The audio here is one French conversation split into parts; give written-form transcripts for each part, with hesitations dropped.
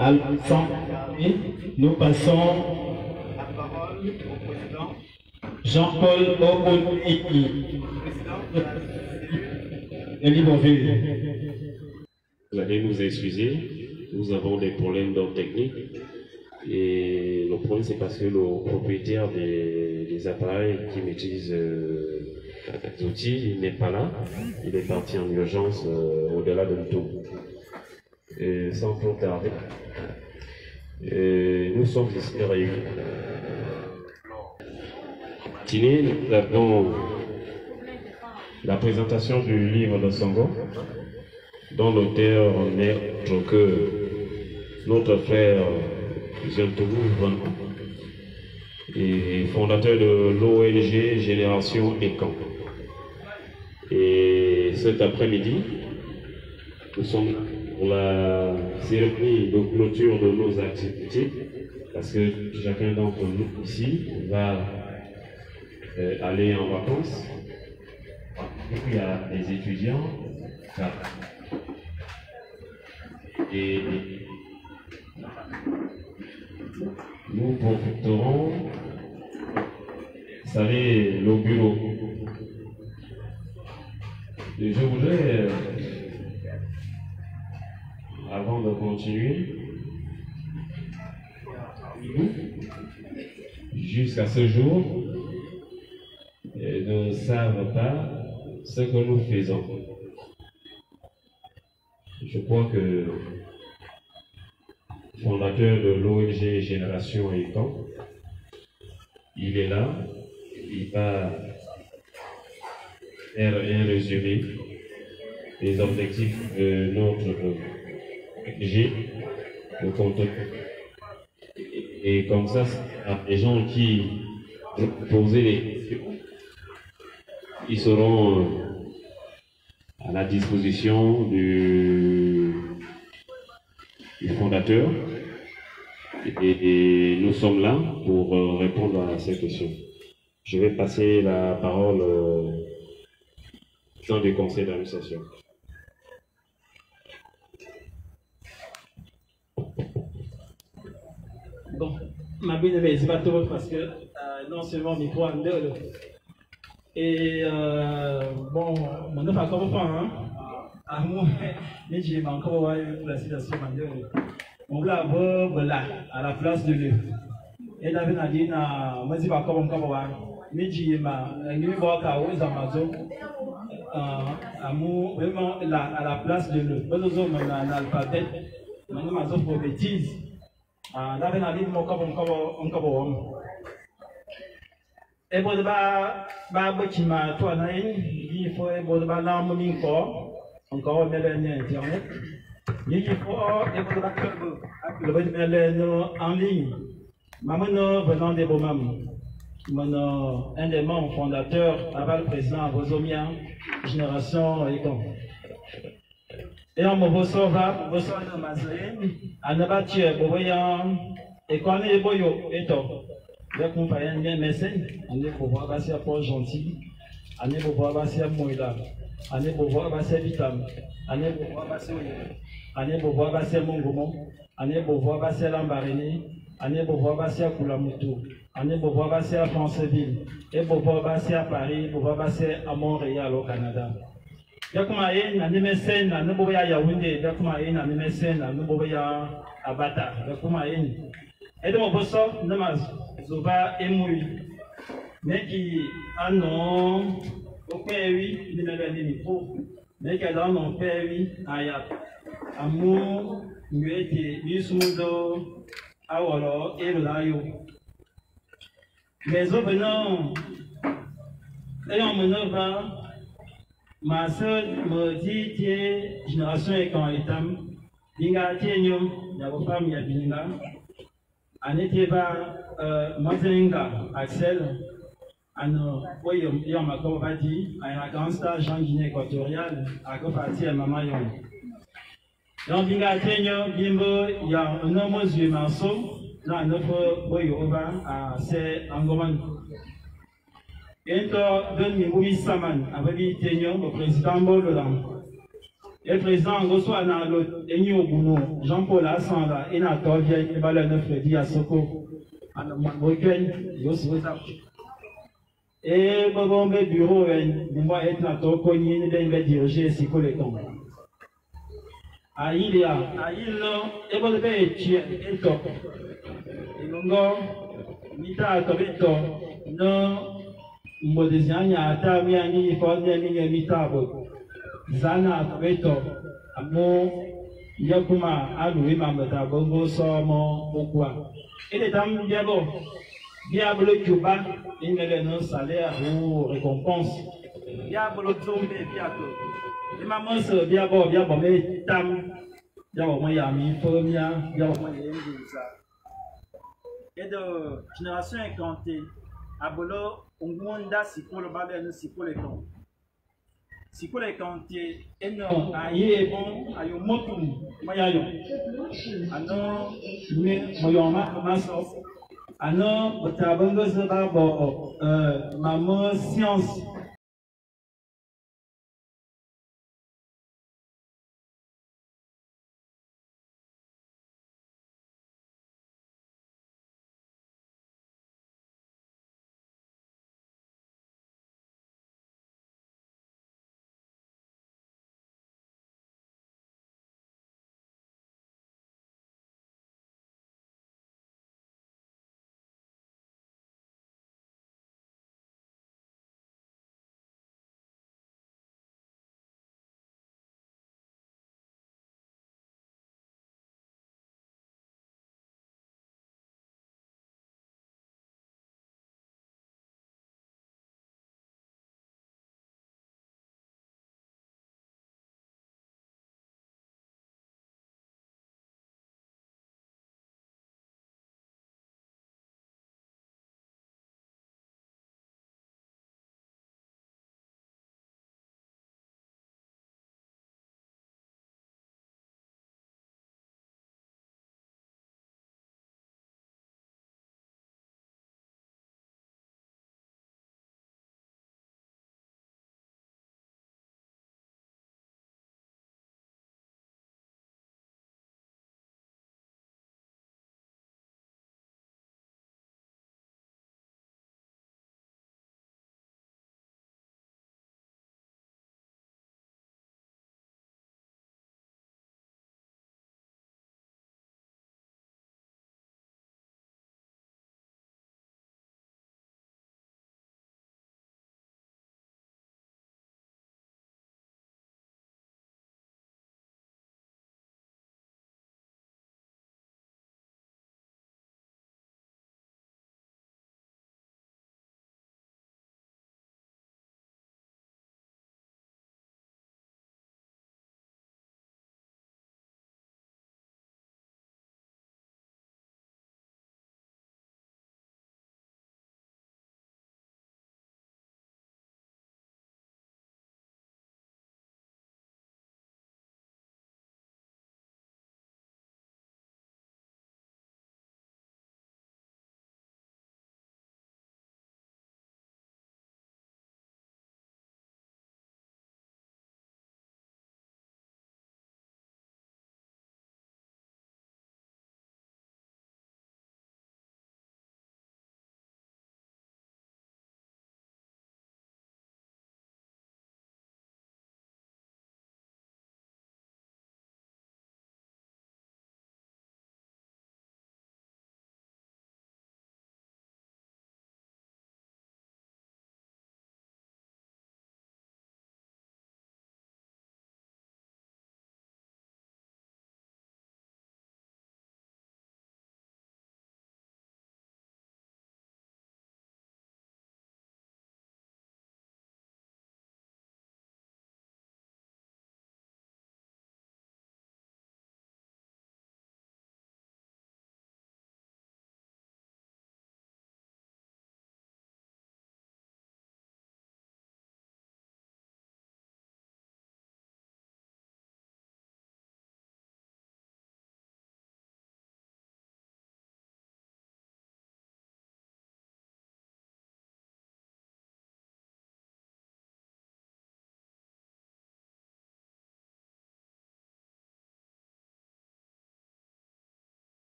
Sans tarder, nous passons la parole au président Jean-Paul Okouni, président de Libreville. Vous allez nous excuser, nous avons des problèmes d'ordre technique. Et le problème, c'est parce que le propriétaire des appareils qui maîtrise les outils n'est pas là. Il est parti en urgence au-delà de tout. Et sans trop tarder, nous sommes ici réunis. Nous avons la présentation du livre de Sango, dont l'auteur n'est autre que notre frère Jean-Toulou, et fondateur de l'ONG Génération Écan. Et cet après-midi, nous sommes pour la cérémonie de clôture de nos activités, parce que chacun d'entre nous ici va aller en vacances. Et puis il y a des étudiants. Et nous profiterons, saluer le bureau. Et je voudrais, avant de continuer, jusqu'à ce jour, ne savent pas ce que nous faisons. Je crois que le fondateur de l'ONG Génération Écan, il est là, il va faire un résumé des objectifs de notre ONG, le contenu. Et comme ça, les gens qui poser des questions, ils seront à la disposition du fondateur et nous sommes là pour répondre à ces questions. Je vais passer la parole au président du conseil d'administration. Bon, ma bien c'est pas tout parce que non seulement mes points de et bon, mon nom est encore pas à moi, mais j'ai encore la citation manuelle. On l'a là à la place de l'œuf. Et là, on a dit moi c'est pas comme mais j'ai ma aux Amazon à moi vraiment là à la place de l'œuf. Nous sommes en alphabet, nous Amazon pour bêtises. Là, on a dit moi comme et bon, qui m'a toi, il faut encore internet. Il faut en ligne. Maman venant des un des membres fondateurs, avant le président Bozomia, Génération Écan. Et on me reçoit dans ma zone, à Nabati, Boyan, et qu'on est boyo, et toi. Avec mon père, il y a un mécène, on est pour voir passer à Port Gentil, on est pour voir passer à Moïla, on est pour voir passer à Vitam, on est pour voir passer à on est pour voir passer à Mongomon, on est pour voir passer à Lambaréné, on est pour voir passer à Koulamoutou, on est pour voir passer à Franceville, et pour voir passer à Paris, pour voir passer à Montréal au Canada. Yakuma na mécène, na Noboya Yaoundé, Yakuma na mécène, na Noboya Abata, Yakuma et donc, on sort de ma zoba émouille. Mais qui a non, au pays, il ne l'a dit pour. Mais qui a dans mon pays, aïe, amour, muette, bismudo, awolo, et le layo. Mais au venant, ayant mon œuvre, ma soeur me dit, tiens, génération est quand étam, l'inga tienyo, y'a vos femmes, y'a bininga. Aneteba Mazenga Axel, oui, il y a ma compagnie, un grand stage en Guinée équatoriale, à Kofati et Mamayon. Dans Bingatenyo, Bimbo, il y a un homme aux yeux marceaux, dans notre Boyoba, à C'est Angoman. Et toi, donne-moi Saman, avec Tenyo, le président Bolodan. Et président, reçoit dans l'autre, et nous au Jean-Paul Assanda, et n'a pas vient, et va le 9 dit à Soko, à notre recueil, il aussi au tap. Et bon, bureau, nous va être dans ton cogné, nous va diriger, c'est quoi les temps. Aïe, il y a, et bon, et tu es top. Et donc, nita tobito, non, modesianya, ata miani, fondé, mitabo. Zana tobito, amo, yakuma, alu, imamata, bongo, somo, bokwa. Et les dames, diable Cuba, il me donne un salaire ou récompense. Diable Zombe, bientôt. Et maman, c'est bien bon, mais tam, bien bon, moi, il y a mis, bien bon, il y a et de génération incantée, Abolo, Ongwanda, si pour le babel, si pour les camps. Si pour les cantiers, et non, aïe, bon, aïe, motum, moyayon. Alors, mais, moyoma, maso. Alors, tu as besoin de maman science.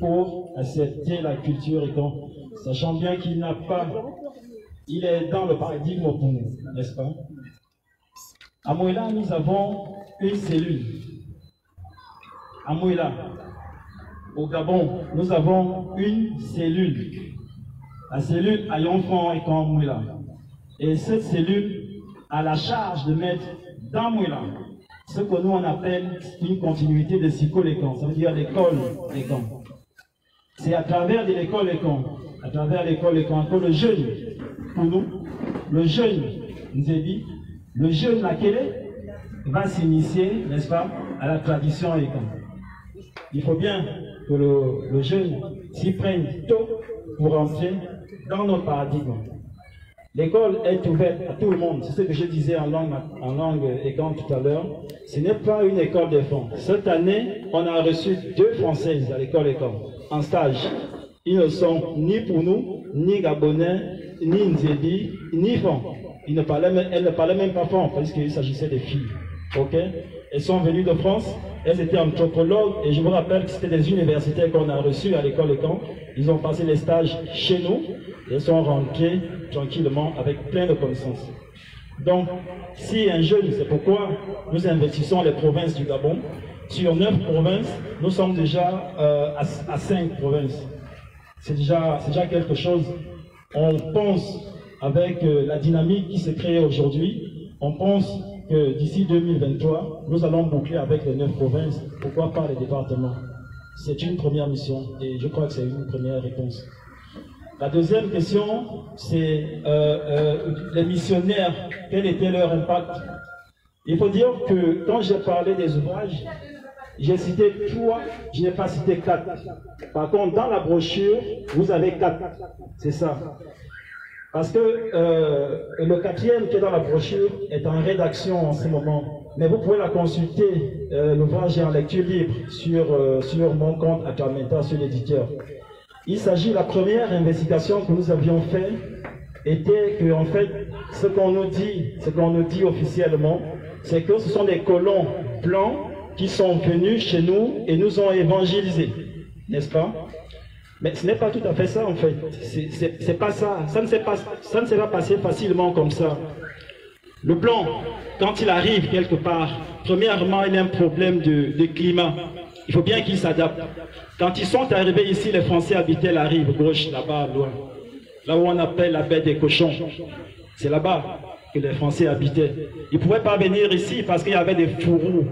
pour accepter la culture école, sachant bien qu'il n'a pas, il est dans le paradigme pour nous, n'est-ce pas? À Mouila, nous avons une cellule. À Mouila, au Gabon, nous avons une cellule. La cellule à Yonfon et quand Mouila. Et cette cellule a la charge de mettre dans Mouila ce que nous on appelle une continuité de psycho-lécan, ça veut dire l'école lécan. C'est à travers l'école lécan, à travers l'école lécan que le jeune, pour nous, le jeune Nzebi, le jeune Nakele va s'initier, n'est-ce pas, à la tradition lécan. Il faut bien que le jeune s'y prenne tôt pour entrer dans notre paradigme. L'école est ouverte à tout le monde. C'est ce que je disais en langue écan tout à l'heure. Ce n'est pas une école des fonds. Cette année, on a reçu 2 Françaises à l'école école en stage. Ils ne sont ni pour nous, ni Gabonais, ni Nzebi, ni fonds. Elles ne parlaient même pas fonds parce qu'il s'agissait des filles. Ok? Elles sont venues de France. Elles étaient anthropologues et je vous rappelle que c'était des universitaires qu'on a reçus à l'école de Caen. Ils ont passé les stages chez nous et elles sont rentrées tranquillement avec plein de connaissances. Donc, si un jeune, c'est pourquoi nous investissons les provinces du Gabon. Sur 9 provinces, nous sommes déjà à 5 provinces. C'est déjà quelque chose. On pense avec la dynamique qui s'est créée aujourd'hui, on pense que d'ici 2023, nous allons boucler avec les 9 provinces, pourquoi pas les départements. C'est une première mission et je crois que c'est une première réponse. La deuxième question, c'est les missionnaires, quel était leur impact? Il faut dire que quand j'ai parlé des ouvrages, j'ai cité 3, je n'ai pas cité 4. Par contre, dans la brochure, vous avez 4. C'est ça. Parce que le 4e qui est dans la brochure est en rédaction en ce moment. Mais vous pouvez la consulter, l'ouvrage est en lecture libre sur mon compte Atamenta, sur l'éditeur. Il s'agit, la première investigation que nous avions faite était que, en fait, ce qu'on nous dit officiellement, c'est que ce sont des colons blancs qui sont venus chez nous et nous ont évangélisés, n'est-ce pas? Mais ce n'est pas tout à fait ça en fait, c'est pas ça, ça ne s'est pas passé facilement comme ça. Le blanc, quand il arrive quelque part, premièrement il y a un problème de climat, il faut bien qu'il s'adapte. Quand ils sont arrivés ici, les Français habitaient la rive gauche, là-bas, loin, là où on appelle la baie des cochons, c'est là-bas que les Français habitaient. Ils ne pouvaient pas venir ici parce qu'il y avait des fourreaux,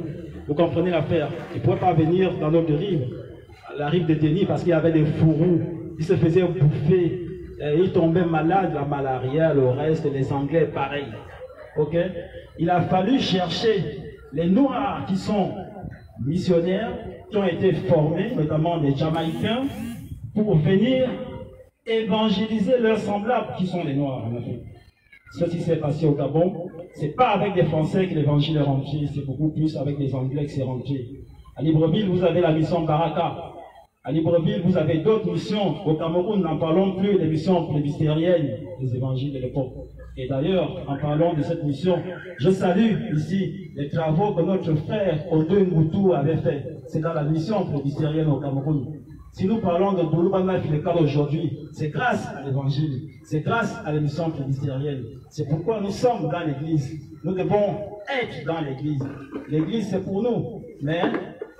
vous comprenez l'affaire, ils ne pouvaient pas venir dans notre rive. La rive de Denis parce qu'il y avait des fourreaux, ils se faisaient bouffer, ils tombaient malades, la malaria, le reste, les Anglais, pareil. Ok? Il a fallu chercher les Noirs qui sont missionnaires, qui ont été formés, notamment des Jamaïcains, pour venir évangéliser leurs semblables qui sont les Noirs en Afrique. Ce qui s'est passé au Gabon, c'est pas avec des Français que l'évangile est rentré, c'est beaucoup plus avec des Anglais que c'est rentré. À Libreville, vous avez la mission Baraka. À Libreville, vous avez d'autres missions. Au Cameroun, n'en parlons plus des missions plébistériennes des évangiles de l'époque. Et d'ailleurs, en parlant de cette mission, je salue ici les travaux que notre frère Odo Ngutu avait fait. C'est dans la mission plébistérienne au Cameroun. Si nous parlons de Bouloubana Filekal aujourd'hui, c'est grâce à l'évangile, c'est grâce à la mission plébistérienne. C'est pourquoi nous sommes dans l'église. Nous devons être dans l'église. L'église, c'est pour nous. Mais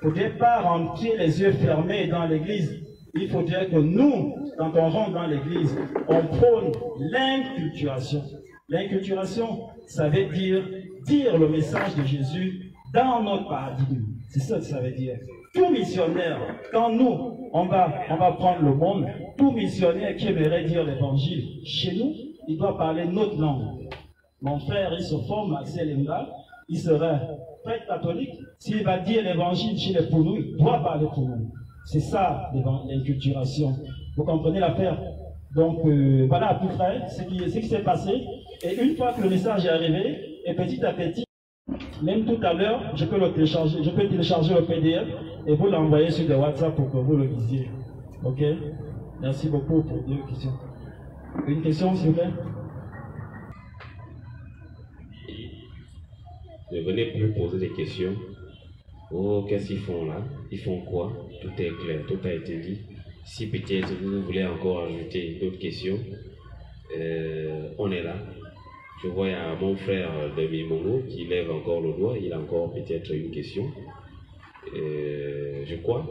il ne faudrait pas rentrer les yeux fermés dans l'église. Il faudrait que nous, quand on rentre dans l'église, on prône l'inculturation. L'inculturation, ça veut dire le message de Jésus dans notre paradigme. C'est ça que ça veut dire. Tout missionnaire, quand nous, on va prendre le monde, tout missionnaire qui aimerait dire l'évangile chez nous, il doit parler notre langue. Mon frère, il se forme, Axel Enga, il serait prêtre catholique, s'il va dire l'évangile chez les Pounous, il doit parler pour nous. C'est ça l'inculturation. Vous comprenez l'affaire? Donc voilà à peu près ce qui s'est passé. Et une fois que le message est arrivé, et petit à petit, même tout à l'heure, je peux télécharger le PDF et vous l'envoyer sur des WhatsApp pour que vous le lisiez. Ok? Merci beaucoup pour 2 questions. Une question, s'il vous plaît? Ne venez plus poser des questions. Oh, qu'est-ce qu'ils font là? Ils font quoi? Tout est clair, tout a été dit. Si peut-être vous voulez encore ajouter d'autres questions, on est là. Je vois mon frère Demi Mongo qui lève encore le doigt, il a encore peut-être une question. Je crois.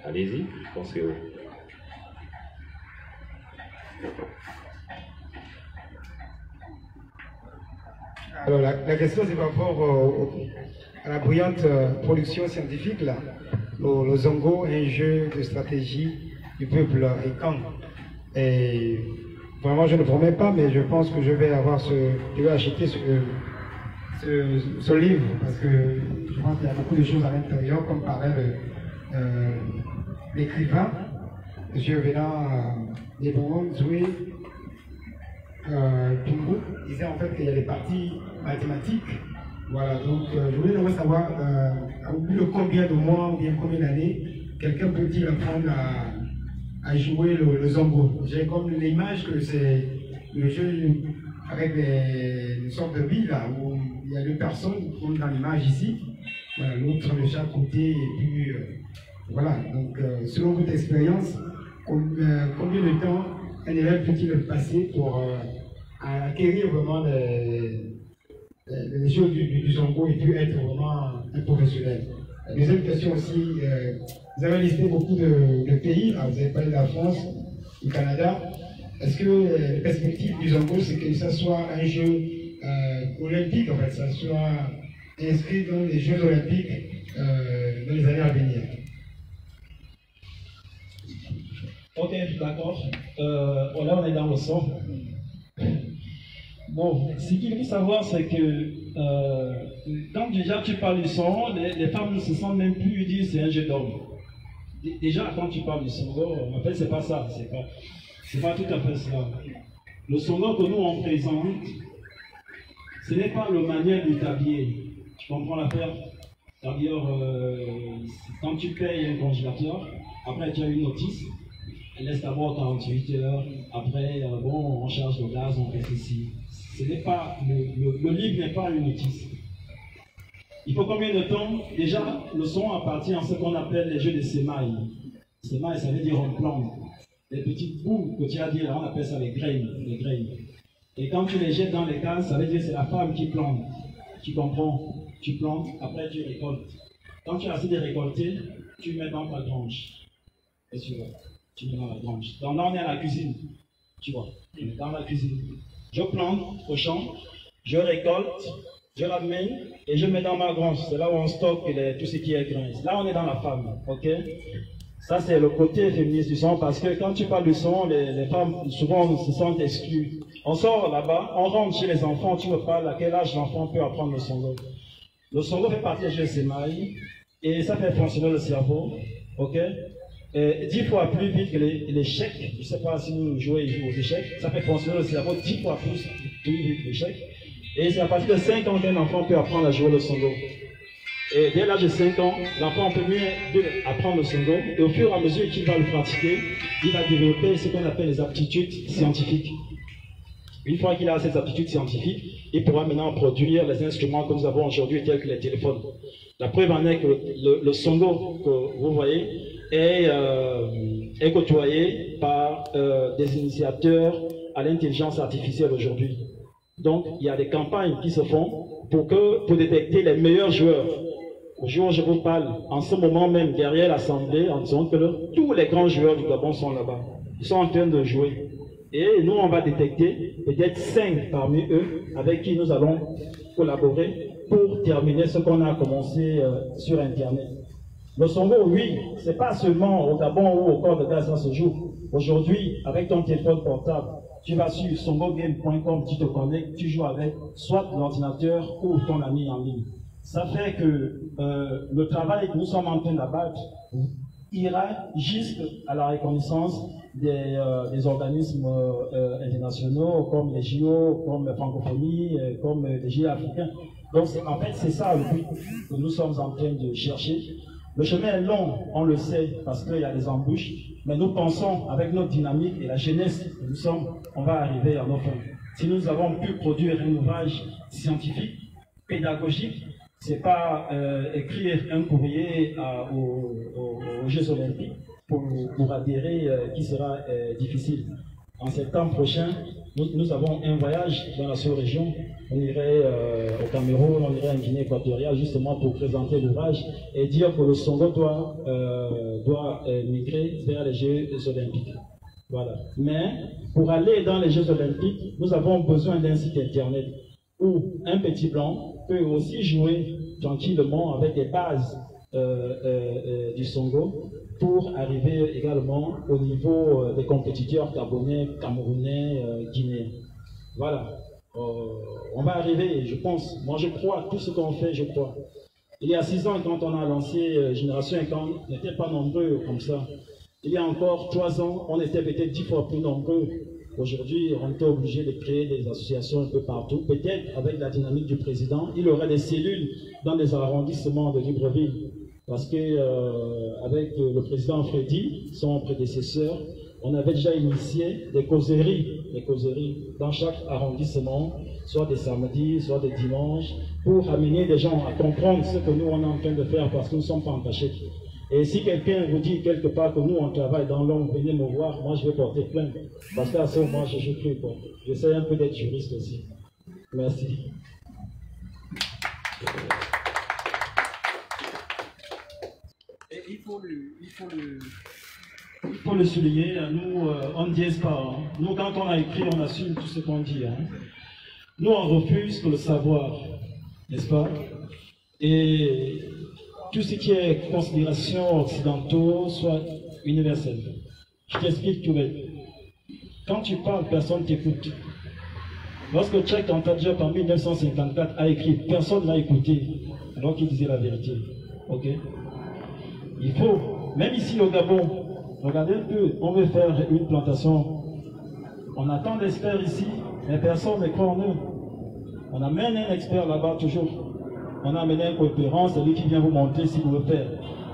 Allez-y, je pense que... Alors la question c'est par rapport à la brillante production scientifique là. Le Zongo, un jeu de stratégie du peuple Ekan. Et vraiment je ne promets pas, mais je pense que je vais acheter ce livre parce que je pense qu'il y a beaucoup de choses à l'intérieur, comme parlait l'écrivain, M. Vénan Zoué Tumbu, disait en fait qu'il y a des parties mathématiques. Voilà, donc je voulais savoir au bout de combien de mois ou bien combien d'années quelqu'un peut-il apprendre à jouer le Zongo. J'ai comme l'image que c'est le jeu avec une sorte de bille là, où il y a deux personnes comme dans l'image ici, voilà, l'autre de chaque côté, et puis voilà, donc selon votre expérience, combien de temps un élève peut-il passer pour acquérir vraiment les jeux du Zongo et puis être vraiment un professionnel. La deuxième question aussi, vous avez listé beaucoup de pays, là, vous avez parlé de la France, du Canada. Est-ce que les perspectives du Zongo, c'est que ça soit un jeu olympique, en fait, ça soit inscrit dans les Jeux olympiques dans les années à venir? Ok, d'accord. Là, on est dans le son. Bon, ce qu'il faut savoir, c'est que quand déjà tu parles du son, les femmes ne se sentent même plus dire c'est un jeu d'homme. Déjà, quand tu parles du Zongo, en fait, c'est pas ça. C'est pas tout à fait cela. Le Zongo que nous on présente, ce n'est pas le manuel du tablier. Tu comprends l'affaire? C'est-à-dire, quand tu payes un congélateur, après tu as une notice. Elle laisse d'abord 48 heures, après, bon, on charge le gaz, on fait ceci. Ce n'est pas, le livre n'est pas une notice. Il faut combien de temps? Déjà, le son appartient à ce qu'on appelle les jeux de sémailles. Sémailles, ça veut dire on plante. Les petites boules que tu as dit là, on appelle ça les graines. Et quand tu les jettes dans les cases, ça veut dire que c'est la femme qui plante. Tu comprends? Tu plantes, après tu récoltes. Quand tu as assez de récolter, tu mets dans ta grange. Et tu vois. Tu mets dans la grange. Donc là, on est à la cuisine. Tu vois, on est dans la cuisine. Je plante au champ, je récolte, je ramène et je mets dans ma grange. C'est là où on stocke tout ce qui est grain. Là, on est dans la femme. Ok? Ça, c'est le côté féministe du son parce que quand tu parles du son, les femmes souvent se sentent exclues. On sort là-bas, on rentre chez les enfants, tu me parles à quel âge l'enfant peut apprendre le Zongo. Le Zongo fait partie des jeux de sémailles et ça fait fonctionner le cerveau. Ok? 10 fois plus vite que l'échec. Je ne sais pas si vous jouez aux échecs, ça fait fonctionner le cerveau 10 fois plus vite que l'échec. Et c'est à partir de 5 ans qu'un enfant peut apprendre à jouer le Zongo. Et dès l'âge de 5 ans, l'enfant peut mieux apprendre le Zongo. Et au fur et à mesure qu'il va le pratiquer, il va développer ce qu'on appelle les aptitudes scientifiques. Une fois qu'il a ces aptitudes scientifiques, il pourra maintenant produire les instruments que nous avons aujourd'hui, tels que les téléphones. La preuve en est que le Zongo que vous voyez est côtoyé par des initiateurs à l'intelligence artificielle aujourd'hui. Donc, il y a des campagnes qui se font pour détecter les meilleurs joueurs. Au jour où je vous parle, en ce moment même, derrière l'Assemblée, en disant que tous les grands joueurs du Gabon sont là-bas. Ils sont en train de jouer. Et nous, on va détecter peut-être 5 parmi eux avec qui nous allons collaborer pour terminer ce qu'on a commencé sur Internet. Le Zongo, oui, c'est pas seulement au Gabon ou au corps de gaz, ça se joue. Aujourd'hui, avec ton téléphone portable, tu vas sur zongogame.com, tu te connectes, tu joues avec soit l'ordinateur ou ton ami en ligne. Ça fait que le travail que nous sommes en train d'abattre ira jusqu'à la reconnaissance des organismes internationaux comme les JO, comme la francophonie, comme les JO africains. Donc en fait c'est ça le but que nous sommes en train de chercher. Le chemin est long, on le sait, parce qu'il y a des embûches, mais nous pensons avec notre dynamique et la jeunesse que nous sommes, on va arriver à nos fins. Si nous avons pu produire un ouvrage scientifique, pédagogique, c'est pas écrire un courrier aux Jeux Olympiques, pour adhérer qui sera difficile. En septembre prochain, nous avons un voyage dans la sous-région. On irait au Cameroun, on irait en Guinée équatoriale justement pour présenter l'ouvrage et dire que le Songo doit migrer vers les Jeux olympiques. Voilà. Mais pour aller dans les Jeux olympiques, nous avons besoin d'un site internet où un petit blanc peut aussi jouer tranquillement avec les bases du Songo pour arriver également au niveau des compétiteurs gabonais, camerounais, guinéens. Voilà. On va arriver, je pense. Moi, je crois. Tout ce qu'on fait, je crois. Il y a 6 ans, quand on a lancé Génération Ekong, on n'était pas nombreux comme ça. Il y a encore 3 ans, on était peut-être 10 fois plus nombreux. Aujourd'hui, on est obligé de créer des associations un peu partout. Peut-être avec la dynamique du président, il y aurait des cellules dans les arrondissements de Libreville. Parce que avec le président Freddy, son prédécesseur, on avait déjà initié des causeries dans chaque arrondissement, soit des samedis, soit des dimanches, pour amener des gens à comprendre ce que nous on est en train de faire parce que nous ne sommes pas en cachette. Et si quelqu'un vous dit quelque part que nous on travaille dans l'ombre, venez me voir, moi je vais porter plainte. Parce qu'à ce moment, je ne joue plus. J'essaie un peu d'être juriste aussi. Merci. Et il faut le souligner, nous, on ne dit pas. Hein. Nous, quand on a écrit, on assume tout ce qu'on dit. Hein. Nous, on refuse le savoir, n'est-ce pas? Et tout ce qui est considération occidentaux soit universel. Je t'explique tout bête. Quand tu parles, personne t'écoute. Lorsque Cheikh Anta Diop en 1954 a écrit, personne n'a écouté, alors qu'il disait la vérité. Ok? Il faut, même ici au Gabon, regardez un peu, on veut faire une plantation. On attend d'experts ici, mais personne ne croit en eux. On amène un expert là-bas toujours. On a amené un coopérant, c'est lui qui vient vous montrer ce qu'il veut faire.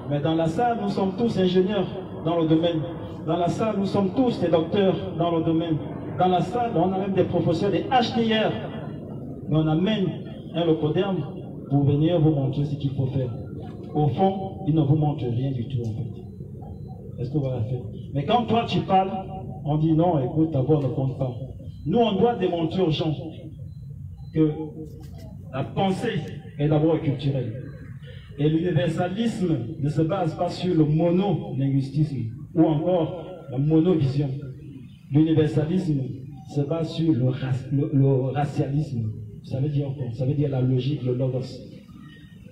Mais dans la salle, nous sommes tous ingénieurs dans le domaine. Dans la salle, nous sommes tous des docteurs dans le domaine. Dans la salle, on a même des professeurs, des HDR. Mais on amène un locoderme pour venir vous montrer ce qu'il faut faire. Au fond, il ne vous montre rien du tout en fait. Est-ce que vous l'avez fait? Mais quand toi tu parles, on dit non, écoute, ta voix ne compte pas. Nous, on doit démontrer aux gens que la pensée est d'abord culturelle. Et l'universalisme ne se base pas sur le monolinguistisme ou encore la monovision. L'universalisme se base sur le racialisme. Ça veut dire quoi? Ça veut dire la logique, le logos.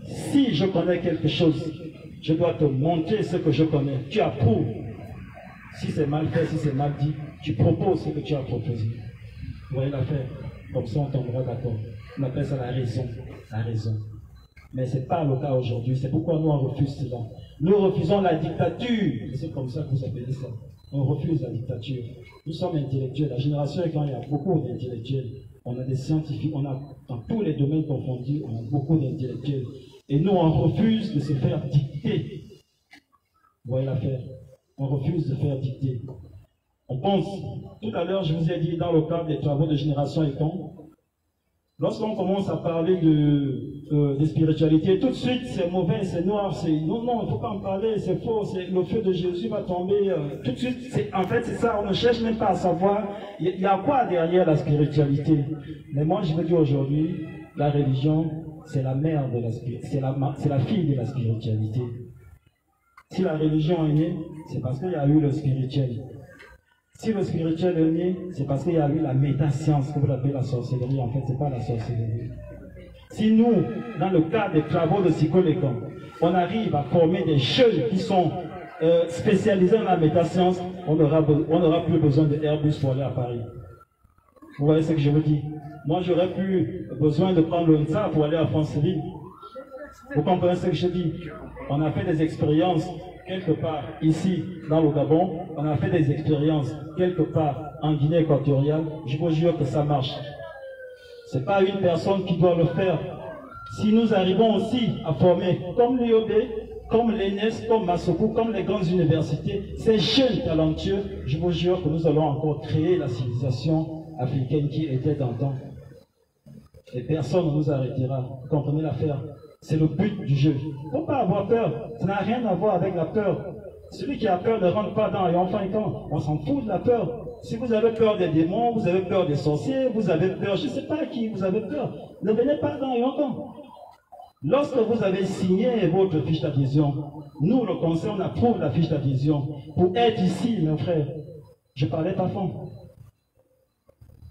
Si je connais quelque chose, je dois te montrer ce que je connais. Tu approuves. Si c'est mal fait, si c'est mal dit, tu proposes ce que tu as proposé. Vous voyez l'affaire? Comme ça, on tombera d'accord. On appelle ça la raison. La raison. Mais ce n'est pas le cas aujourd'hui. C'est pourquoi nous, on refuse cela. Nous refusons la dictature. C'est comme ça que vous appelez ça. On refuse la dictature. Nous sommes intellectuels. La génération, quand il y a beaucoup d'intellectuels, on a des scientifiques, on a dans tous les domaines confondus, on a beaucoup d'intellectuels. Et nous, on refuse de se faire dicter. Vous voyez l'affaire? On refuse de faire dicter. On pense, tout à l'heure, je vous ai dit, dans le cadre des travaux de Génération Ekong, lorsqu'on commence à parler de spiritualité, tout de suite, c'est mauvais, c'est noir, c'est non, non, il ne faut pas en parler, c'est faux, le feu de Jésus va tomber. Tout de suite, en fait, c'est ça, on ne cherche même pas à savoir, il y a quoi derrière la spiritualité. Mais moi, je veux dire aujourd'hui, la religion, c'est la mère de la spiritualité, c'est la fille de la spiritualité. Si la religion est née, c'est parce qu'il y a eu le spirituel. Si le spirituel est né, c'est parce qu'il y a eu la métascience, que vous appelez la sorcellerie. En fait, ce n'est pas la sorcellerie. Si nous, dans le cadre des travaux de Sikolécom, on arrive à former des jeunes qui sont spécialisés dans la métascience, on n'aura plus besoin de Airbus pour aller à Paris. Vous voyez ce que je veux dire? Moi, j'aurais plus besoin de prendre le NSA pour aller à Franceville. Vous comprenez ce que je dis? On a fait des expériences quelque part ici dans le Gabon, on a fait des expériences quelque part en Guinée équatoriale. Je vous jure que ça marche. Ce n'est pas une personne qui doit le faire. Si nous arrivons aussi à former comme l'IOB, comme l'ENES, comme Massokou, comme les grandes universités, ces jeunes talentueux, je vous jure que nous allons encore créer la civilisation africaine qui était d'antan. Et personne ne nous arrêtera. Vous comprenez l'affaire? C'est le but du jeu. Il ne faut pas avoir peur. Ça n'a rien à voir avec la peur. Celui qui a peur ne rentre pas dans Ayant Fin Camp. On s'en fout de la peur. Si vous avez peur des démons, vous avez peur des sorciers, vous avez peur, je ne sais pas qui vous avez peur, ne venez pas dans Ayant Camp. Lorsque vous avez signé votre fiche d'adhésion, nous, le conseil, on approuve la fiche d'adhésion. Pour être ici, mes frères, je ne parlais pas fort.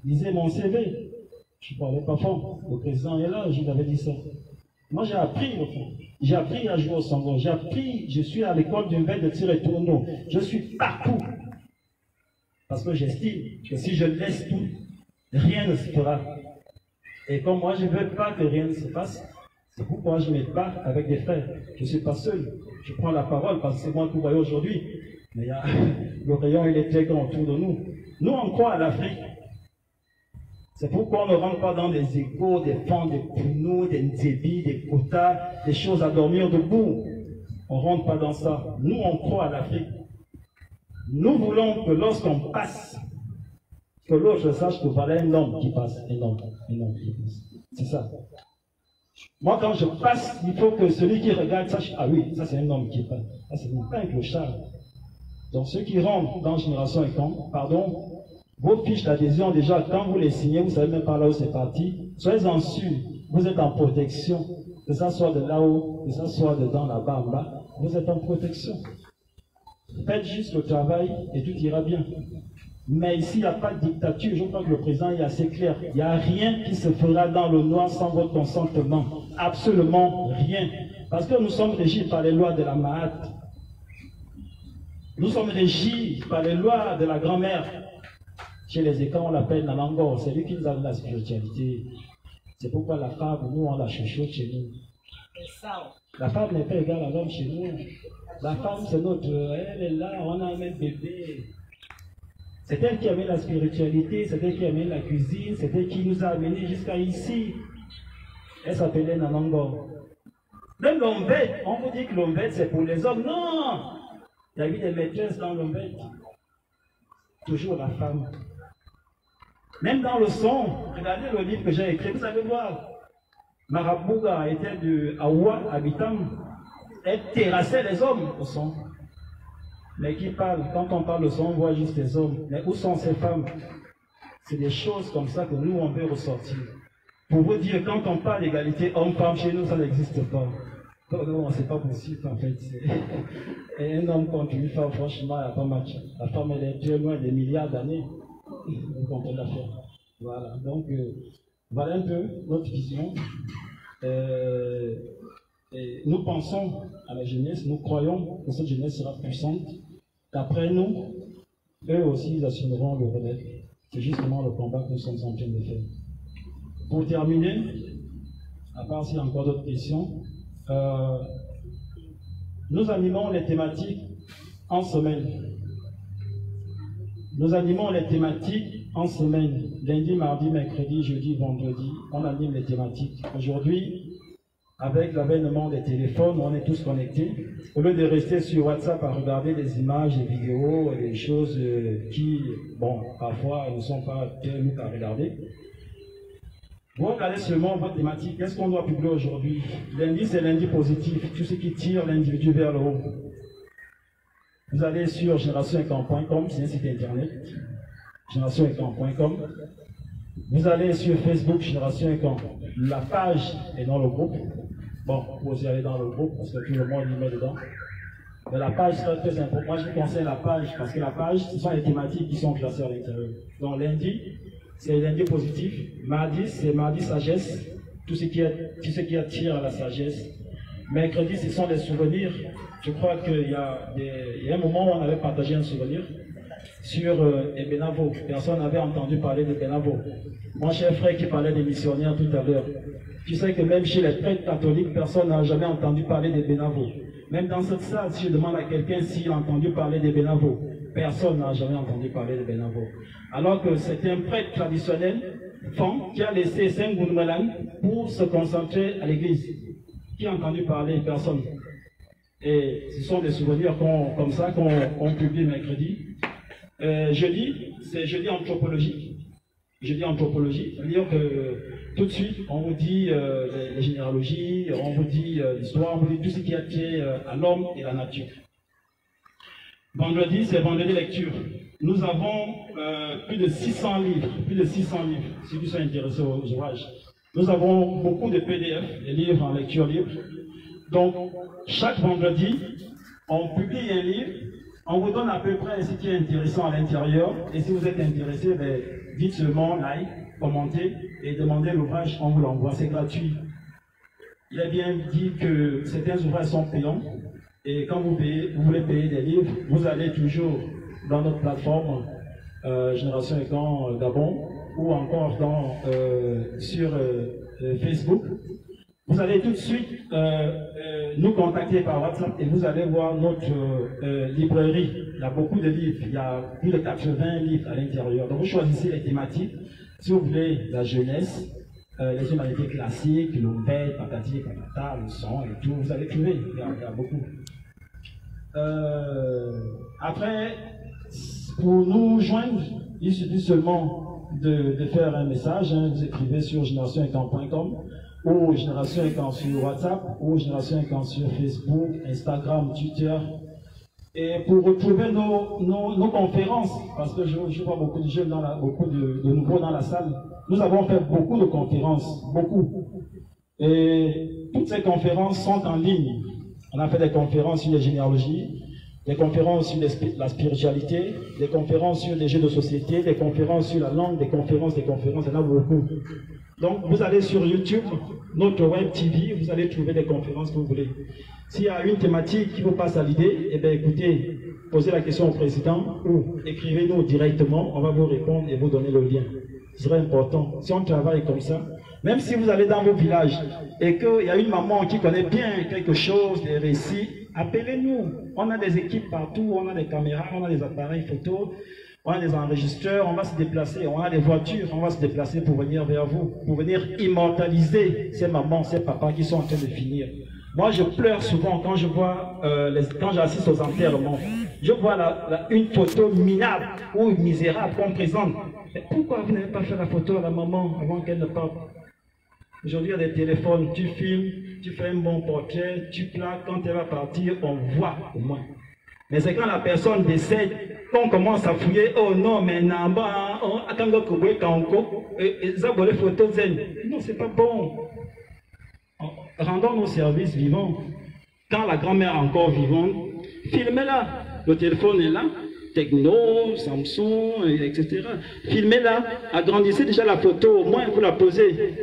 Lisez mon CV. Je ne parlais pas fort. Le président est là, je lui avais dit ça. Moi, j'ai appris au fond. J'ai appris à jouer au sango. J'ai appris, je suis à l'école d'une veille de tir et tourneau. Je suis partout. Parce que j'estime que si je laisse tout, rien ne se fera. Et comme moi, je ne veux pas que rien ne se passe, c'est pourquoi je me bats avec des frères. Je ne suis pas seul. Je prends la parole parce que c'est moi qui voyais aujourd'hui. Mais le rayon, il est très grand autour de nous. Nous, on croit à l'Afrique. C'est pourquoi on ne rentre pas dans des égos, des fonds, des pounou, des ndébi, des quotas, des choses à dormir debout. On ne rentre pas dans ça. Nous, on croit à l'Afrique. Nous voulons que lorsqu'on passe, que l'autre sache que voilà un homme qui passe, un homme qui passe. C'est ça. Moi, quand je passe, il faut que celui qui regarde sache, ah oui, ça c'est un homme qui passe. Ça c'est pas un clochard. Donc ceux qui rentrent dans Génération Écran, pardon, vos fiches d'adhésion, déjà, quand vous les signez, vous ne savez même pas là où c'est parti. Soyez-en sûrs, vous êtes en protection. Que ça soit de là-haut, que ça soit de dans là-bas, en bas, vous êtes en protection. Faites juste le travail et tout ira bien. Mais ici, il n'y a pas de dictature. Je crois que le président est assez clair. Il n'y a rien qui se fera dans le noir sans votre consentement. Absolument rien. Parce que nous sommes régis par les lois de la Mahat. Nous sommes régis par les lois de la grand-mère. Chez les Écans, on l'appelle Nanangor. C'est lui qui nous a donné la spiritualité. C'est pourquoi la femme, nous, on la chuchote chez nous. La femme n'est pas égale à l'homme chez nous. La femme, c'est notre... Elle est là, on a un même bébé. C'est elle qui a mis la spiritualité, c'est elle qui a mis la cuisine, c'est elle qui nous a amenés jusqu'à ici. Elle s'appelait Nanangor. Même l'ombette, on vous dit que l'ombette c'est pour les hommes. Non! Il y a eu des maîtresses dans l'ombette. Toujours la femme. Même dans le son, regardez le livre que j'ai écrit, vous allez voir. Marabouga était de Awa, habitant. Elle terrassait les hommes au son. Mais qui parle, quand on parle de son, on voit juste les hommes. Mais où sont ces femmes? C'est des choses comme ça que nous, on veut ressortir. Pour vous dire, quand on parle d'égalité homme-femme, chez nous, ça n'existe pas. Non, c'est pas possible en fait. Et un homme contre une femme, franchement, il n'y a pas match. La femme, elle est très loin des milliards d'années. On peut la faire. Voilà. Donc, voilà un peu notre vision. Et nous pensons à la jeunesse, nous croyons que cette jeunesse sera puissante. D'après nous, eux aussi, ils assumeront le relais. C'est justement le combat que nous sommes en train de faire. Pour terminer, à part s'il y a encore d'autres questions, nous animons les thématiques en semaine. Nous animons les thématiques en semaine. Lundi, mardi, mercredi, jeudi, vendredi, on anime les thématiques. Aujourd'hui, avec l'avènement des téléphones, on est tous connectés. Au lieu de rester sur WhatsApp à regarder des images, des vidéos, des choses qui, bon, parfois ne sont pas telles à regarder. Vous regardez seulement votre thématique. Qu'est-ce qu'on doit publier aujourd'hui? Lundi, c'est lundi positif. Tout ce qui tire l'individu vers le haut. Vous allez sur générationécran.com, c'est un site internet. Générationécran.com. Vous allez sur Facebook, Génération Écran. La page est dans le groupe. Bon, vous pouvez aller dans le groupe parce que tout le monde y met dedans. Mais la page sera très importante. Moi, je vous conseille la page parce que la page, ce sont les thématiques qui sont classées à l'intérieur. Donc, lundi, c'est lundi positif. Mardi, c'est mardi sagesse. Tout ce qui attire à la sagesse. Mercredi, ce sont les souvenirs. Je crois qu'il y a un moment où on avait partagé un souvenir sur Ebenavo. Personne n'avait entendu parler de Benavo. Mon cher frère qui parlait des missionnaires tout à l'heure. Tu sais que même chez les prêtres catholiques, personne n'a jamais entendu parler de Benavo. Même dans cette salle, si je demande à quelqu'un s'il a entendu parler de Benavo, personne n'a jamais entendu parler de Benavo. Alors que c'est un prêtre traditionnel, Fang, qui a laissé Saint-Gounmelang pour se concentrer à l'église. Qui a entendu parler? Personne. Et ce sont des souvenirs comme ça qu'on publie mercredi. Jeudi, c'est jeudi anthropologique. Jeudi anthropologie, c'est-à-dire que tout de suite, on vous dit les généalogies, on vous dit l'histoire, on vous dit tout ce qui a trait à l'homme et la nature. Vendredi, c'est vendredi lecture. Nous avons plus de 600 livres, ceux qui sont intéressés aux ouvrages. Nous avons beaucoup de PDF, des livres en lecture libre. Donc, chaque vendredi, on publie un livre, on vous donne à peu près ce qui est intéressant à l'intérieur. Et si vous êtes intéressé, ben, dites seulement like, commentez et demandez l'ouvrage, on vous l'envoie, c'est gratuit. Il est bien dit que certains ouvrages sont payants. Et quand vous voulez payer des livres, vous allez toujours dans notre plateforme Génération Écran Gabon ou encore sur Facebook. Vous allez tout de suite nous contacter par WhatsApp et vous allez voir notre librairie. Il y a beaucoup de livres, il y a plus de 80 livres à l'intérieur. Donc vous choisissez les thématiques. Si vous voulez la jeunesse, les humanités classiques, l'obède, patati, patata, le son et tout, vous allez trouver, il y a beaucoup. Après, pour nous joindre, il suffit seulement de faire un message, hein, vous écrivez sur générationécran.com ou Génération Écran sur WhatsApp ou Génération Écran sur Facebook, Instagram, Twitter. Et pour retrouver nos conférences, parce que je vois beaucoup de jeunes, beaucoup de nouveaux dans la salle, nous avons fait beaucoup de conférences, beaucoup. Et toutes ces conférences sont en ligne. On a fait des conférences sur les généalogies, des conférences sur la spiritualité, des conférences sur les jeux de société, des conférences sur la langue, des conférences, il y en a beaucoup. Donc vous allez sur YouTube, notre web TV, vous allez trouver des conférences que vous voulez. S'il y a une thématique qui vous passe à l'idée, eh bien écoutez, posez la question au président ou écrivez-nous directement, on va vous répondre et vous donner le lien. Ce serait important. Si on travaille comme ça, même si vous allez dans vos villages et qu'il y a une maman qui connaît bien quelque chose, des récits, appelez-nous. On a des équipes partout, on a des caméras, on a des appareils photo, on a des enregistreurs, on va se déplacer, on a des voitures, on va se déplacer pour venir vers vous, pour venir immortaliser ces mamans, ces papas qui sont en train de finir. Moi, je pleure souvent quand je vois, quand j'assiste aux enterrements. Je vois une photo minable ou misérable qu'on présente. Mais pourquoi vous n'avez pas fait la photo à la maman avant qu'elle ne parte? Aujourd'hui, il y a des téléphones, tu filmes, tu fais un bon portrait, tu plaques, quand elle va partir, on voit au moins. Mais c'est quand la personne décède qu'on commence à fouiller, oh non, mais Namba, non, c'est pas bon. Rendons nos services vivants. Quand la grand-mère est encore vivante, filmez-la. Le téléphone est là, Techno, Samsung, etc. Filmez-la, agrandissez déjà la photo, au moins vous la posez.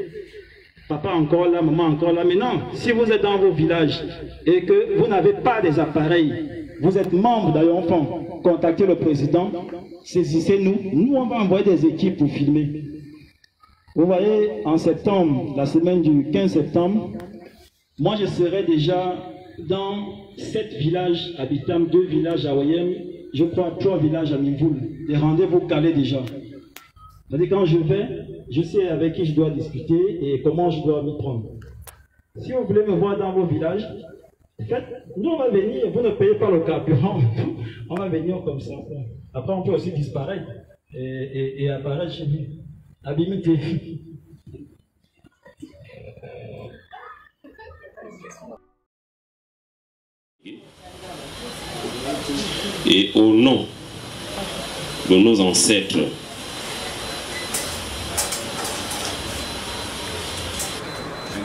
Papa encore là, maman encore là. Maintenant, si vous êtes dans vos villages et que vous n'avez pas des appareils, vous êtes membre d'Ayonfant, contactez le président, saisissez-nous. Nous, on va envoyer des équipes pour filmer. Vous voyez, en septembre, la semaine du 15 septembre, moi je serai déjà dans 7 villages habitants, 2 villages à Oyem, je crois 3 villages à Mivoul. Des rendez-vous calés déjà. C'est-à-dire quand je vais, je sais avec qui je dois discuter et comment je dois m'y prendre. Si vous voulez me voir dans vos villages, nous on va venir, vous ne payez pas le carburant, on va venir comme ça. Après on peut aussi disparaître et apparaître chez vous. Abimité. Et au nom de nos ancêtres,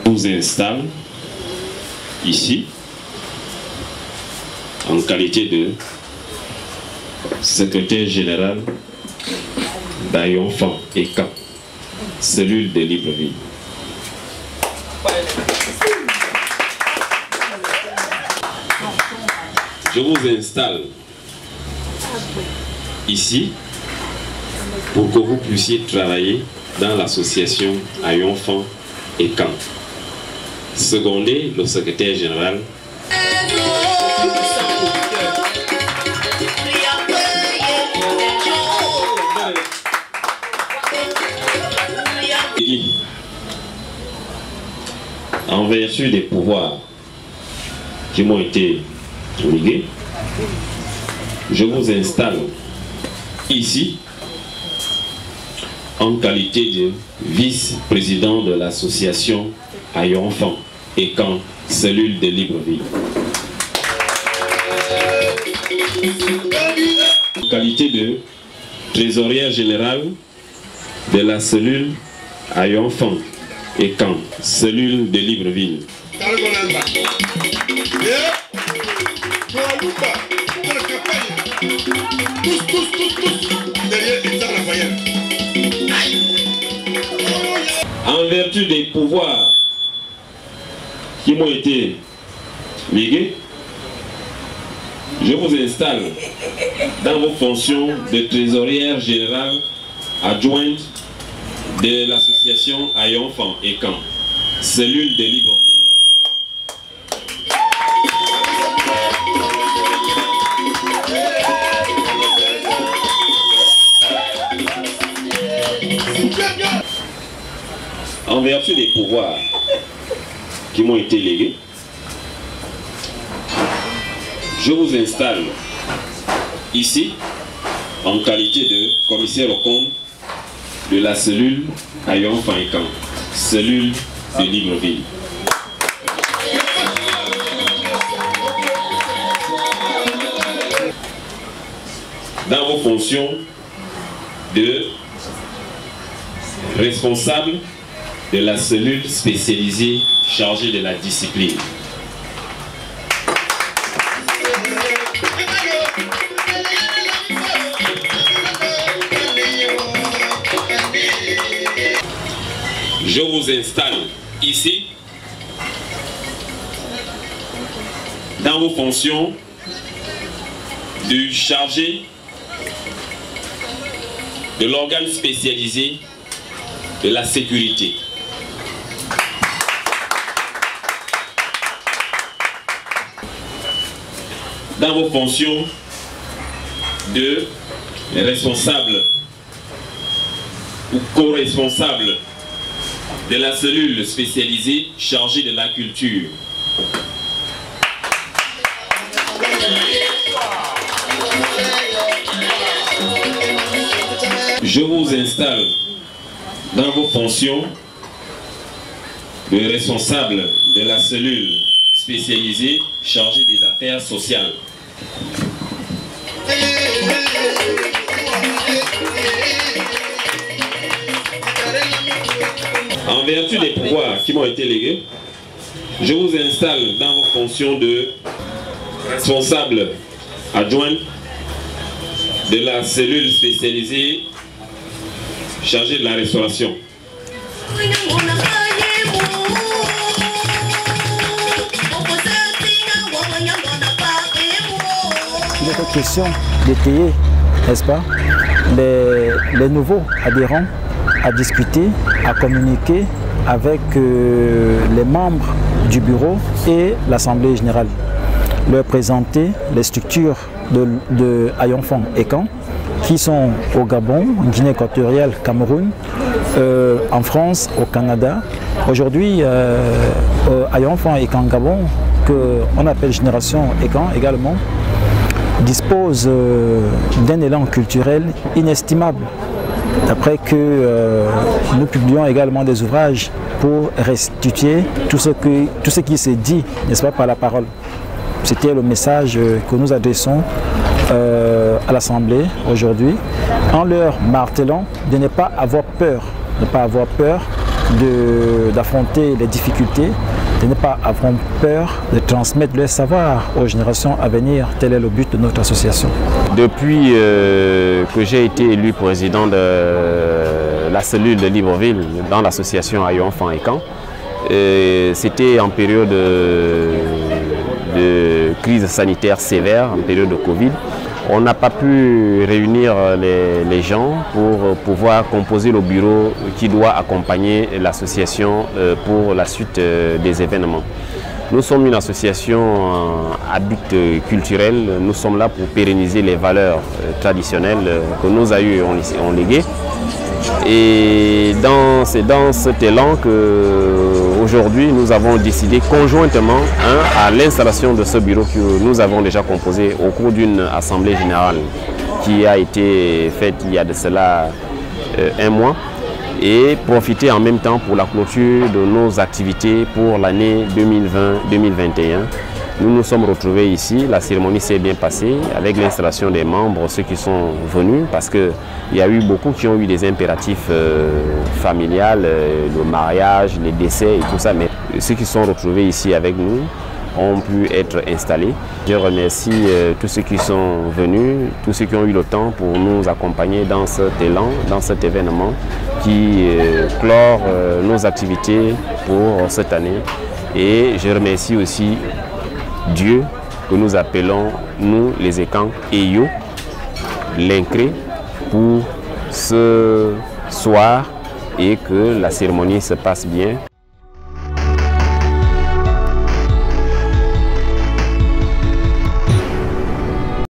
nous installe ici en qualité de secrétaire général d'Ayonfant et Camp, cellule de Libreville. Je vous installe ici pour que vous puissiez travailler dans l'association Ayonfant et Camp. Secondé le secrétaire général en vertu des pouvoirs qui m'ont été légués, je vous installe ici en qualité de vice-président de l'association Ayonfant et Camp, cellule de Libreville. qualité de trésorière générale de la cellule Ayo-Enfant et Camp, cellule de Libreville. En vertu des pouvoirs qui m'ont été légués, je vous installe dans vos fonctions de trésorière générale adjointe de l'association Ayo-Enfant et Camp, cellule de Libreville. En vertu des pouvoirs qui m'ont été légués, je vous installe ici en qualité de commissaire au compte de la cellule Ayo-Enfant et Camp, cellule de Libreville. Dans vos fonctions de responsable de la cellule spécialisée chargée de la discipline. Je vous installe ici dans vos fonctions du chargé de l'organe spécialisé de la sécurité. Dans vos fonctions de responsable ou co-responsable de la cellule spécialisée chargée de la culture. Je vous installe dans vos fonctions de responsable de la cellule spécialisée chargée des affaires sociales. En vertu des pouvoirs qui m'ont été légués, je vous installe dans vos fonctions de responsable adjoint de la cellule spécialisée chargée de la restauration. Il est question d'étayer, n'est-ce pas, les nouveaux adhérents à discuter, à communiquer avec les membres du bureau et l'Assemblée générale. Leur présenter les structures de Ayo-Enfant et Camp qui sont au Gabon, Guinée équatoriale, Cameroun, en France, au Canada. Aujourd'hui, Ayo-Enfant et Camp Gabon, qu'on appelle Génération et Camp également, dispose d'un élan culturel inestimable. Après que nous publions également des ouvrages pour restituer tout ce qui s'est dit, n'est-ce pas, par la parole. C'était le message que nous adressons à l'Assemblée aujourd'hui, en leur martelant de ne pas avoir peur, d'affronter les difficultés, de ne pas avoir peur de transmettre leur savoir aux générations à venir. Tel est le but de notre association. Depuis que j'ai été élu président de la cellule de Libreville dans l'association Ayo-Enfant et Camp, c'était en période de crise sanitaire sévère, en période de Covid. On n'a pas pu réunir les gens pour pouvoir composer le bureau qui doit accompagner l'association pour la suite des événements. Nous sommes une association à but culturel, nous sommes là pour pérenniser les valeurs traditionnelles que nos aïeux ont léguées. Et c'est dans cet élan qu'aujourd'hui nous avons décidé conjointement à l'installation de ce bureau que nous avons déjà composé au cours d'une assemblée générale qui a été faite il y a de cela un mois, et profiter en même temps pour la clôture de nos activités pour l'année 2020-2021 Nous nous sommes retrouvés ici, la cérémonie s'est bien passée avec l'installation des membres, ceux qui sont venus, parce qu'il y a eu beaucoup qui ont eu des impératifs familiales, le mariage, les décès et tout ça, mais ceux qui sont retrouvés ici avec nous ont pu être installés. Je remercie tous ceux qui sont venus, tous ceux qui ont eu le temps pour nous accompagner dans cet élan, dans cet événement qui clore nos activités pour cette année. Et je remercie aussi Dieu, que nous appelons, nous les Ekang, Eyo, l'Incré, pour ce soir et que la cérémonie se passe bien.